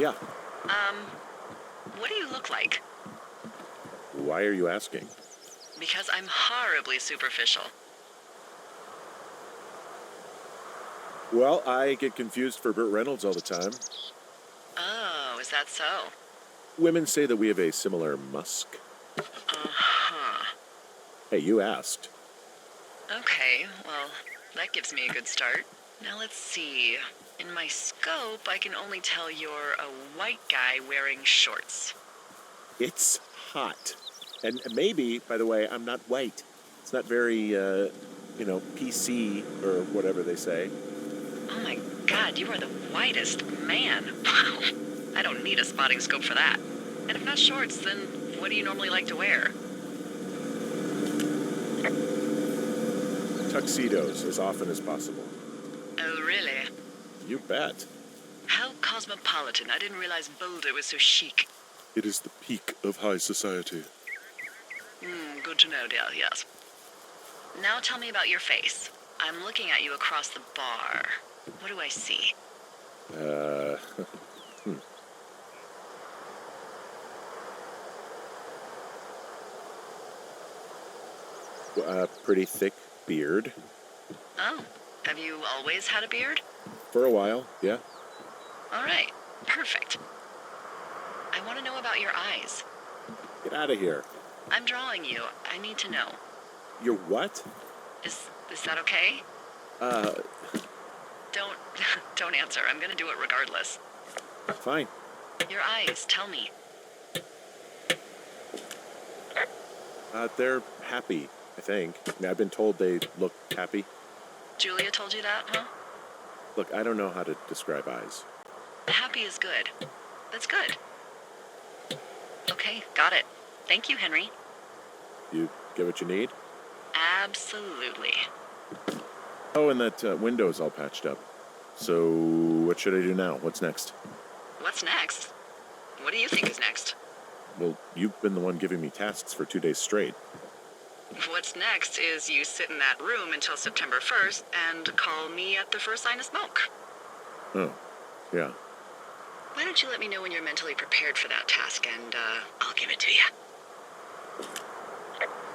Yeah. What do you look like? Why are you asking? Because I'm horribly superficial. Well, I get confused for Burt Reynolds all the time. Oh, is that so? Women say that we have a similar musk. Uh-huh. Hey, you asked. Okay, well, that gives me a good start. Now let's see. In my scope, I can only tell you're a white guy wearing shorts. It's hot. And maybe, by the way, I'm not white. It's not very, PC or whatever they say. Oh my god, you are the whitest man. Wow. I don't need a spotting scope for that. And if not shorts, then what do you normally like to wear? Tuxedos as often as possible. Oh, really? You bet. How cosmopolitan. I didn't realize Boulder was so chic. It is the peak of high society. Good to know, dear, yes. Now tell me about your face. I'm looking at you across the bar. What do I see? Pretty thick beard. Oh, have you always had a beard? For a while, yeah. All right, perfect. I want to know about your eyes. Get out of here. I'm drawing you. I need to know. Your what? Is that okay? Don't answer. I'm gonna do it regardless. Fine. Your eyes, tell me. They're happy, I think. I mean, I've been told they look happy. Julia told you that, huh? Look, I don't know how to describe eyes. Happy is good. That's good. Okay, got it. Thank you, Henry. You get what you need? Absolutely. Oh, and that window's all patched up. So, what should I do now? What's next? What's next? What do you think is next? Well, you've been the one giving me tasks for 2 days straight. What's next is you sit in that room until September 1st and call me at the first sign of smoke. Oh, yeah. Why don't you let me know when you're mentally prepared for that task, and I'll give it to you.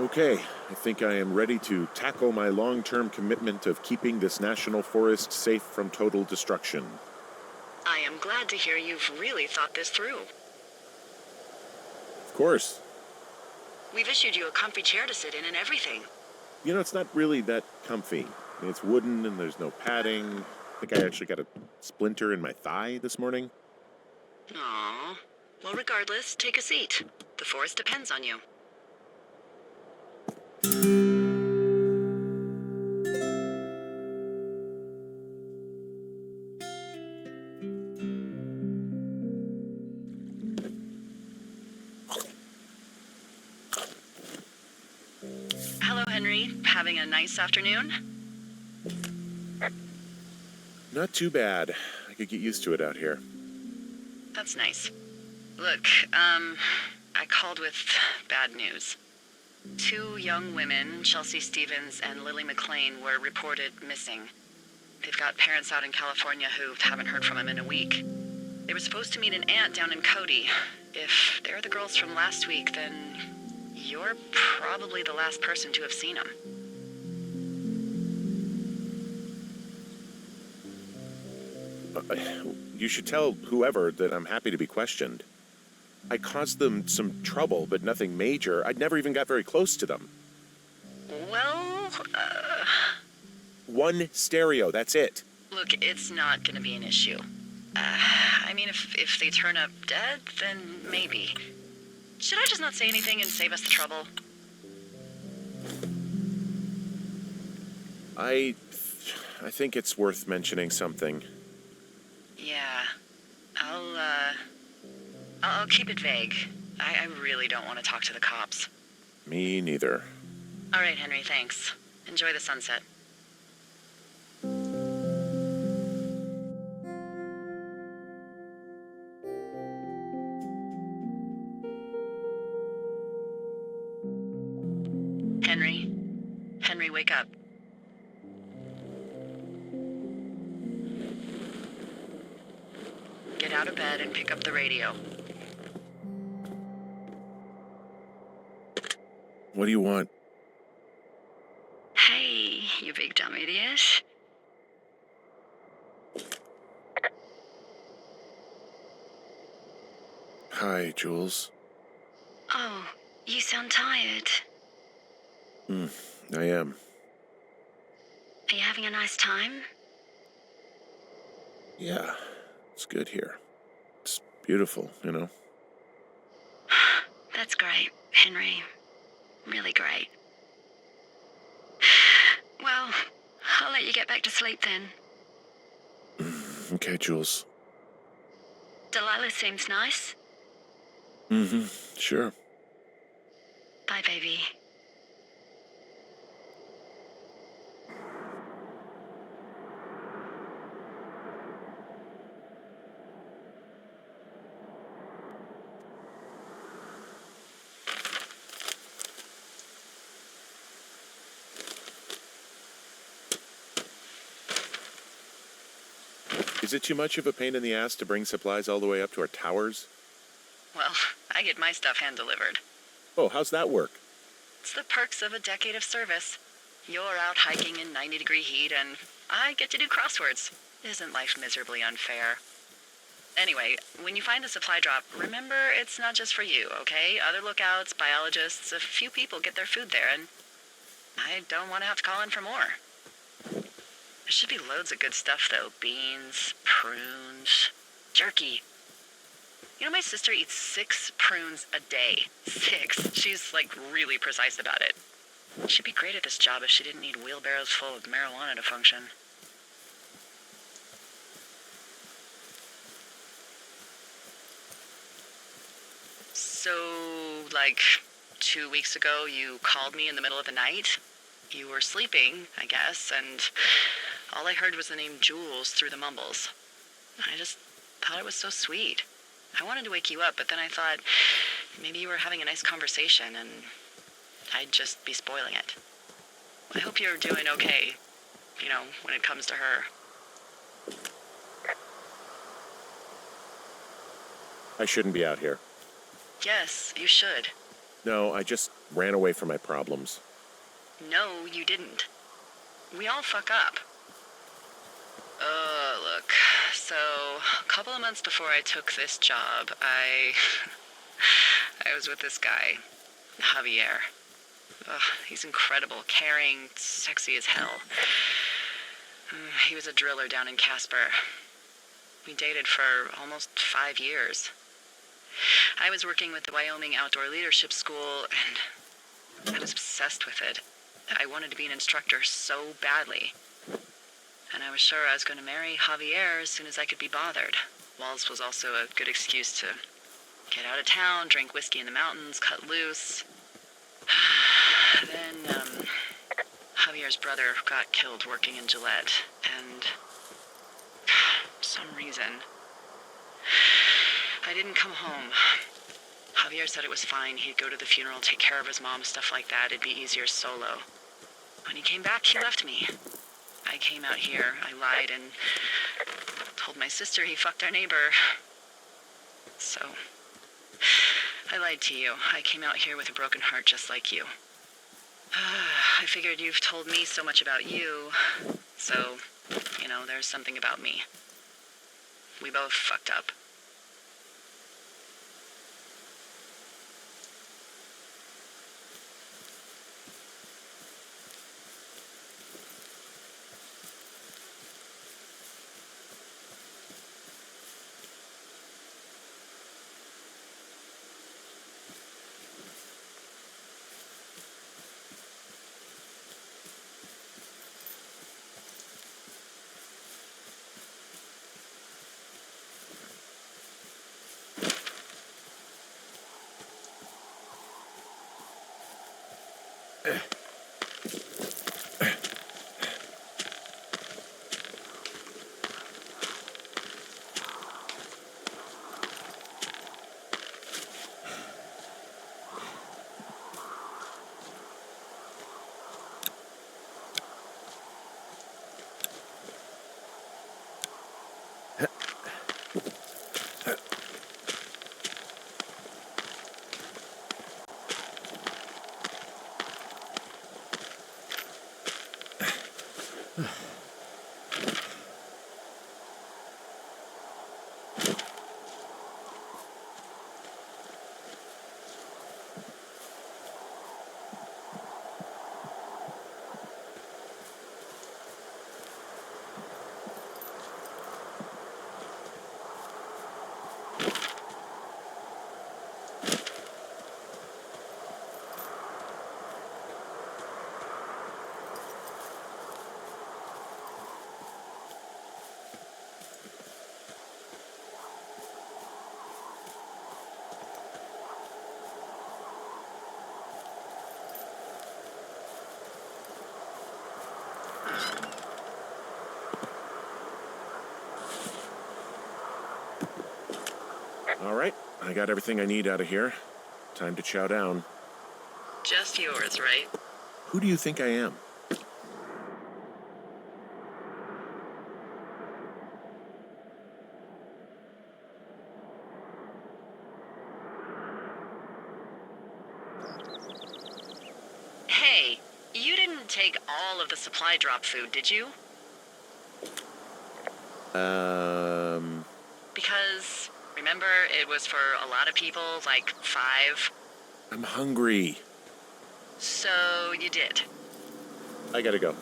Okay, I think I am ready to tackle my long-term commitment of keeping this national forest safe from total destruction. I am glad to hear you've really thought this through. Of course. We've issued you a comfy chair to sit in and everything. You know, it's not really that comfy. I mean, it's wooden and there's no padding. I think I actually got a splinter in my thigh this morning. Aww. Well, regardless, take a seat. The forest depends on you. Hello, Henry. Having a nice afternoon? Not too bad. I could get used to it out here. That's nice. Look, I called with bad news. 2 young women, Chelsea Stevens and Lily McLean, were reported missing. They've got parents out in California who haven't heard from them in a week. They were supposed to meet an aunt down in Cody. If they're the girls from last week, then you're probably the last person to have seen them. You should tell whoever that I'm happy to be questioned. I caused them some trouble, but nothing major. I never even got very close to them. Well, One stereo, that's it. look, it's not gonna be an issue. I mean, if they turn up dead, then maybe. Should I just not say anything and save us the trouble? I think it's worth mentioning something. Yeah. I'll keep it vague. I really don't want to talk to the cops. Me neither. All right, Henry, thanks. Enjoy the sunset. Henry, wake up. Get out out of bed and pick up the radio. What do you want? Hey, you big dumb idiot. Hi, Jules. Oh, you sound tired. I am. Are you having a nice time? Yeah, it's good here. It's beautiful, you know? That's great, Henry. Really great. Well, I'll let you get back to sleep then. Okay, Jules. Delilah seems nice. Sure. Bye, baby. Is it too much of a pain in the ass to bring supplies all the way up to our towers? Well, I get my stuff hand-delivered. Oh, how's that work? It's the perks of a decade of service. You're out hiking in 90-degree heat, and I get to do crosswords. Isn't life miserably unfair? Anyway, when you find a supply drop, remember it's not just for you, okay? Other lookouts, biologists, a few people get their food there, and I don't want to have to call in for more. There should be loads of good stuff, though. Beans, prunes, jerky. You know, my sister eats 6 prunes a day. 6. She's, really precise about it. She'd be great at this job if she didn't need wheelbarrows full of marijuana to function. So, 2 weeks ago, you called me in the middle of the night. You were sleeping, I guess, and all I heard was the name Jules through the mumbles. I just thought it was so sweet. I wanted to wake you up, but then I thought maybe you were having a nice conversation and I'd just be spoiling it. I hope you're doing okay, when it comes to her. I shouldn't be out here. Yes, you should. No, I just ran away from my problems. No, you didn't. We all fuck up. Look, so a couple of months before I took this job, I was with this guy, Javier. He's incredible, caring, sexy as hell. He was a driller down in Casper. We dated for almost 5 years. I was working with the Wyoming Outdoor Leadership School, and I was obsessed with it. I wanted to be an instructor so badly. And I was sure I was going to marry Javier as soon as I could be bothered. Walls was also a good excuse to get out of town, drink whiskey in the mountains, cut loose. Then, Javier's brother got killed working in Gillette, and for some reason, I didn't come home. Javier said it was fine. He'd go to the funeral, take care of his mom, stuff like that. It'd be easier solo. When he came back, he left me. I came out here. I lied and told my sister he fucked our neighbor. So, I lied to you. I came out here with a broken heart just like you. I figured you've told me so much about you, so, there's something about me. We both fucked up. All right, I got everything I need out of here. Time to chow down. Just yours, right? Who do you think I am? Hey, you didn't take all of the supply drop food, did you? Because, remember, it was for a lot of people, like 5. I'm hungry. So you did. I gotta go.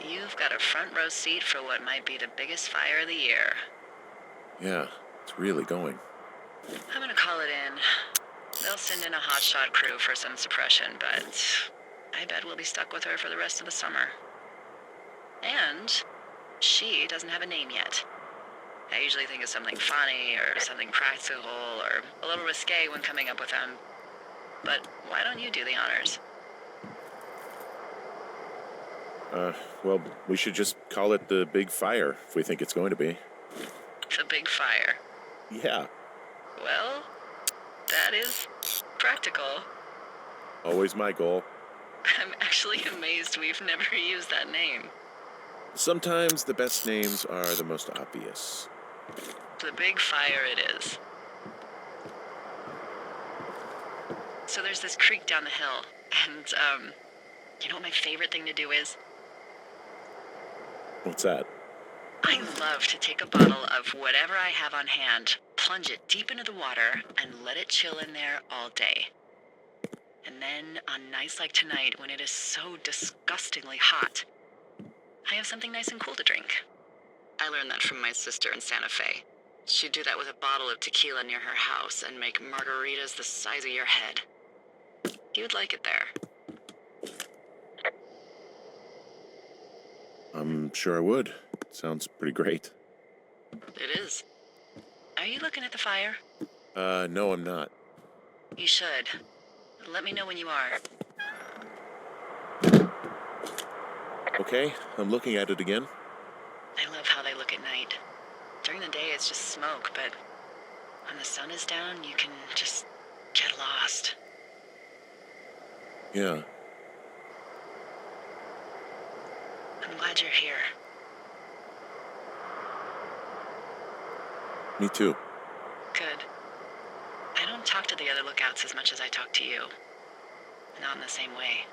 You've got a front row seat for what might be the biggest fire of the year. Yeah, it's really going. I'm gonna call it in. They'll send in a hotshot crew for some suppression, but I bet we'll be stuck with her for the rest of the summer. And she doesn't have a name yet. I usually think of something funny or something practical or a little risque when coming up with them. But why don't you do the honors? Well, we should just call it the Big Fire if we think it's going to be. The big fire. Yeah, Well, that is practical. always my goal. I'm actually amazed we've never used that name. Sometimes the best names are the most obvious. The big fire it is. So there's this creek down the hill, and, you know what my favorite thing to do is? What's that? I love to take a bottle of whatever I have on hand, plunge it deep into the water, and let it chill in there all day. And then, on nights like tonight, when it is so disgustingly hot, I have something nice and cool to drink. I learned that from my sister in Santa Fe. She'd do that with a bottle of tequila near her house and make margaritas the size of your head. You'd like it there. I'm sure I would. Sounds pretty great. It is. Are you looking at the fire? No, I'm not. You should. Let me know when you are. Okay, I'm looking at it again. I love how they look at night. During the day, it's just smoke, but when the sun is down, you can just get lost. Yeah. I'm glad you're here. Me too. Good. I don't talk to the other lookouts as much as I talk to you. Not in the same way.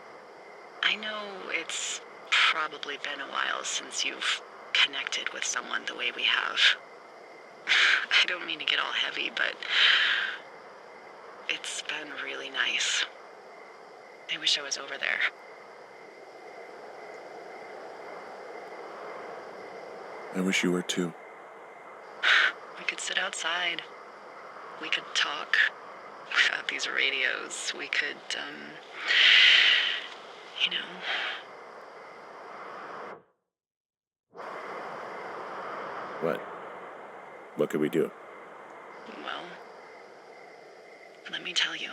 I know it's probably been a while since you've connected with someone the way we have. I don't mean to get all heavy, but it's been really nice. I wish I was over there. I wish you were too. We could sit outside. We could talk without these radios. We could, you know. What? What could we do? Well, let me tell you.